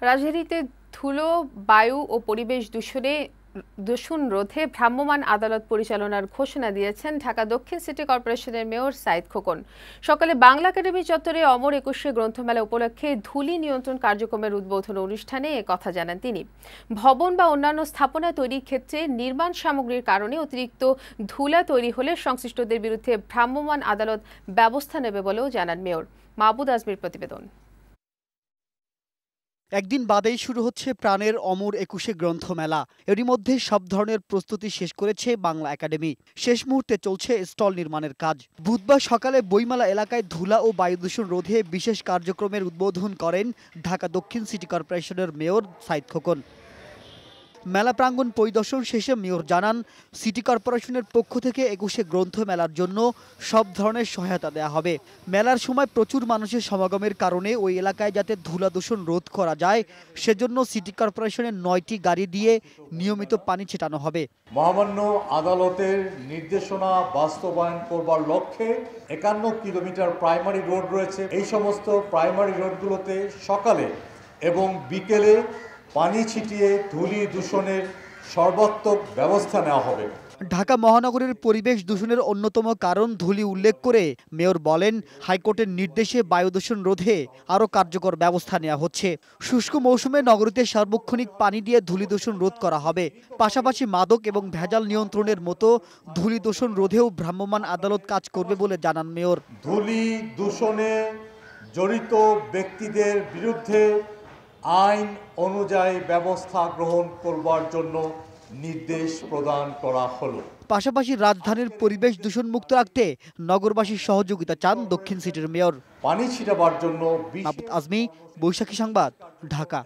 রাজধানীতে ধুলো, বায়ু ও পরিবেশ দূষণ রোধে ভ্রাম্যমাণ আদালত পরিচালনার ঘোষণা দিয়েছেন ঢাকা দক্ষিণ সিটি কর্পোরেশনের মেয়র সাঈদ খোকন। সকালে বাংলা একাডেমি চত্বরে অমর একুশে গ্রন্থমেলা উপলক্ষে ধূলি নিয়ন্ত্রণ কার্যক্রমের উদ্বোধন অনুষ্ঠানে একথা জানান তিনি। ভবন বা অন্যান্য স্থাপনা তৈরির ক্ষেত্রে নির্মাণ সামগ্রীর কারণে অতিরিক্ত ধুলা তৈরি হলে সংশ্লিষ্টদের বিরুদ্ধে ভ্রাম্যমাণ আদালত ব্যবস্থা নেবে বলেও জানান মেয়র। মাহবুদ আজমির প্রতিবেদন। একদিন বাদেই শুরু হচ্ছে প্রাণের অমর একুশে গ্রন্থমেলা। এরই মধ্যে সব ধরনের প্রস্তুতি শেষ করেছে বাংলা একাডেমি। শেষ মুহূর্তে চলছে স্টল নির্মাণের কাজ। বুধবার সকালে বইমেলা এলাকায় ধুলা ও বায়ু দূষণ রোধে বিশেষ কার্যক্রমের উদ্বোধন করেন ঢাকা দক্ষিণ সিটি কর্পোরেশনের মেয়র সাঈদ খোকন। মেলা প্রাঙ্গণ পরিদর্শন শেষে মেয়র জানান, সিটি কর্পোরেশনের পক্ষ থেকে একুশে গ্রন্থ মেলার জন্য সব ধরনের সহায়তা দেওয়া হবে। মেলার সময় প্রচুর মানুষের সমাগমের কারণে ওই এলাকায় যাতে ধুলা দূষণ রোধ করা যায় সেজন্য সিটি কর্পোরেশনের 9টি গাড়ি দিয়ে নিয়মিত পানি ছেটানো হবে। মহামান্য আদালতের নির্দেশনা বাস্তবায়ন করবার লক্ষ্যে 51 কিলোমিটার প্রাইমারি রোড রয়েছে। এই সমস্ত প্রাইমারি রোডগুলোতে সকালে এবং বিকেলে পানি ছিটিয়ে ধূলি দূষণের সর্বাত্মক ব্যবস্থা নেওয়া হবে। ঢাকা মহানগরের পরিবেশ দূষণের অন্যতম কারণ ধূলি উল্লেখ করে মেয়র বলেন, হাইকোর্টের নির্দেশে বায়ু দূষণ রোধে আরও কার্যকর ব্যবস্থা নেওয়া হচ্ছে। শুষ্ক মৌসুমে নগরীতে সার্বক্ষণিক পানি দিয়ে ধূলি দূষণ রোধ করা হবে। পাশাপাশি মাদক এবং ভেজাল নিয়ন্ত্রণের মতো ধূলি দূষণ রোধেও ভ্রাম্যমাণ আদালত কাজ করবে বলে জানান মেয়র। ধূলি দূষণে জড়িত ব্যক্তিদের বিরুদ্ধে আইন অনুযায়ী ব্যবস্থা গ্রহণ করবার জন্য নির্দেশ প্রদান করা হলো। পাশাপাশি রাজধানীর পরিবেশ দূষণ মুক্ত রাখতে নগরবাসীর সহযোগিতা চান দক্ষিণ সিটির মেয়র। পানি ছিটাবার জন্য আজমি, বৈশাখী সংবাদ, ঢাকা।